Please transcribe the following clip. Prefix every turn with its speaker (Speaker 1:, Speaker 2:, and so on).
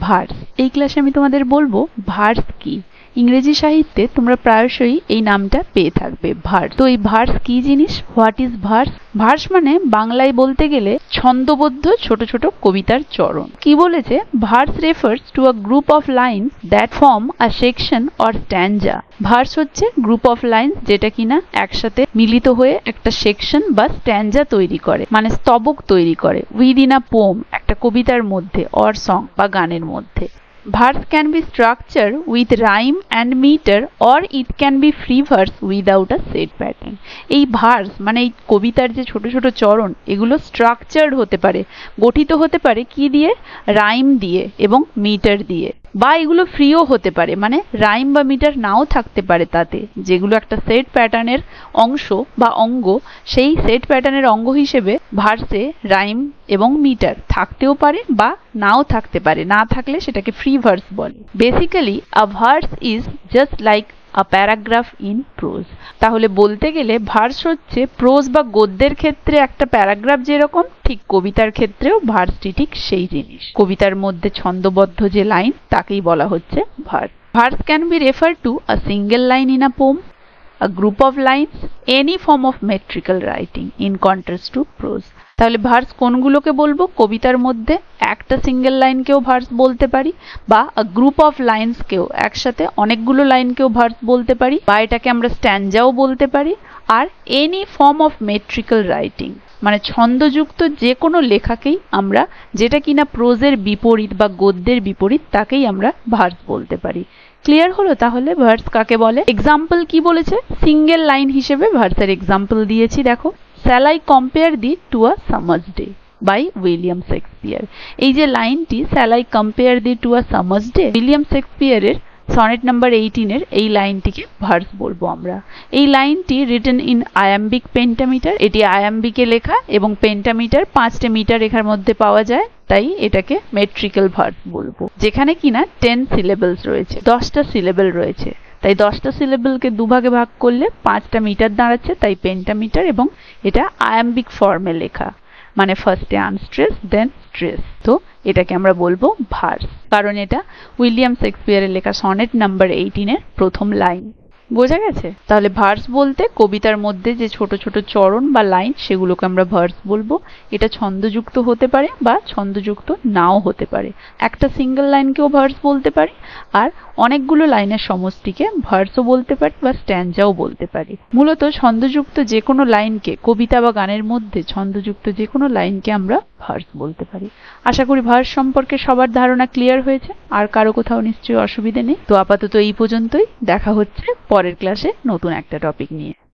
Speaker 1: Verse. এই ক্লাসে আমি তোমাদের বলবো ভার্স কি। ইংরেজি সাহিত্যে তোমরা প্রায়শই এই নামটা পেয়ে থাকবে, ভার্স। তো এই ভার্স কি জিনিস? What is verse? ভার্স মানে বাংলায় বলতে গেলে ছন্দবদ্ধ ছোট ছোট কবিতার চরণ। কি বলেছে? Verse refers to a group of lines that form a section or stanza. Verse হচ্ছে গ্রুপ অফ লাইন্স যেটা কিনা একসাথে মিলিত হয়ে একটা সেকশন বা স্ট্যান্জা তৈরি করে, মানে স্তবক তৈরি করে উইদিন আ পোম, একটা কবিতার মধ্যে, অর সং বা গানের মধ্যে। Verse can be structured with rhyme and meter or it can be free verse without a set pattern. এই ভার্স মানে এই কবিতার যে ছোট ছোট চরণ, এগুলো স্ট্রাকচার্ড হতে পারে, গঠিত হতে পারে কি দিয়ে? রাইম দিয়ে এবং মিটার দিয়ে। বা এগুলো ফ্রিও হতে পারে, মানে রাইম বা মিটার নাও থাকতে পারে তাতে, যেগুলো একটা সেট প্যাটার্নের অংশ বা অঙ্গ, সেই সেট প্যাটার্নের অঙ্গ হিসেবে ভার্সে রাইম এবং মিটার থাকতেও পারে বা নাও থাকতে পারে। না থাকলে সেটাকে ফ্রি ভার্স বলে। Basically a verse is just like a paragraph in pros. তাহলে বলতে গেলে ভার্স হচ্ছে প্রোজ বা গদ্যের ক্ষেত্রে একটা প্যারাগ্রাফ যেরকম, ঠিক কবিতার ক্ষেত্রেও ভার্সটি ঠিক সেই জিনিস। কবিতার মধ্যে ছন্দবদ্ধ যে লাইন তাকেই বলা হচ্ছে verse. Verse can be refer to a single line in a poem, a group of lines, any form of metrical writing in contrast to prose. তাহলে ভার্স কোনগুলোকে বলবো? কবিতার মধ্যে একটা সিঙ্গেল লাইনকেও ভার্স বলতে পারি, বা আ গ্রুপ অফ লাইন্সকেও, একসাথে অনেকগুলো লাইনকেও ভার্স বলতে পারি, বা এটাকে আমরা স্ট্যান্জাও বলতে পারি। আর এনি ফর্ম অফ মেট্রিক্যাল রাইটিং মানে ছন্দযুক্ত যে কোনো লেখাকেই আমরা, যেটা কিনা প্রোজের বিপরীত বা গদ্যের বিপরীত, তাকেই আমরা ভার্স বলতে পারি। ক্লিয়ার হলো তাহলে ভার্স কাকে বলে? এক্সাম্পল কি বলেছে? সিঙ্গেল লাইন হিসেবে ভার্সের এক্সাম্পল দিয়েছি, দেখো। Shall I compare thee to a summer's day by William Shakespeare. এই যে লাইনটি, shall I compare thee to a summer's day, William শেক্সপিয়ারের সনেট নাম্বার 18-এর এই লাইনটিকে ভার্স বলবো আমরা। এই লাইনটি রিটেন ইন আয়াম্বিক পেন্টামিটার, এটি আয়াম্বিকে লেখা এবং পেন্টামিটার 5টে মিটার রেখার মধ্যে পাওয়া যায়, তাই এটাকে মেট্রিক্যাল ভার্স বলবো। যেখানে কিনা 10 সিলেবলস রয়েছে, 10টা সিলেবল রয়েছে, তাই 10টা সিলেবলকে দুভাগে ভাগ করলে 5টা মিটার দাঁড়াচ্ছে, তাই পেন্টামিটার, এবং এটা আয়াম্বিক ফর্মে লেখা, মানে ফার্স্টে আনস্ট্রেস দেন স্ট্রেস। তো এটাকে আমরা বলবো ভার্স, কারণ এটা উইলিয়াম শেক্সপিয়ারের লেখা সনেট নাম্বার 18-এর প্রথম লাইন। বোঝা গেছে? তাহলে ভার্স বলতে কবিতার মধ্যে যে ছোট ছোট চরণ বা লাইন, সেগুলোকে আমরা ভার্স বলবো। এটা ছন্দযুক্ত হতে পারে বা ছন্দযুক্ত নাও হতে পারে। একটা সিঙ্গেল লাইনকেও ভার্স বলতে পারি, আর অনেকগুলো লাইনের সমষ্টিকে ভার্সও বলতে পারি বা স্ট্যান্জাও বলতে পারি। মূলত ছন্দযুক্ত যে কোনো লাইনকে, কবিতা বা গানের মধ্যে ছন্দযুক্ত যে কোনো লাইনকে আমরা ভার্স বলতে পারি। আশা করি ভার্স সম্পর্কে সবার ধারণা ক্লিয়ার হয়েছে, আর কারো কোথাও নিশ্চয়ই অসুবিধে নেই। তো আপাতত এই পর্যন্তই। দেখা হচ্ছে পরের ক্লাসে নতুন একটা টপিক নিয়ে।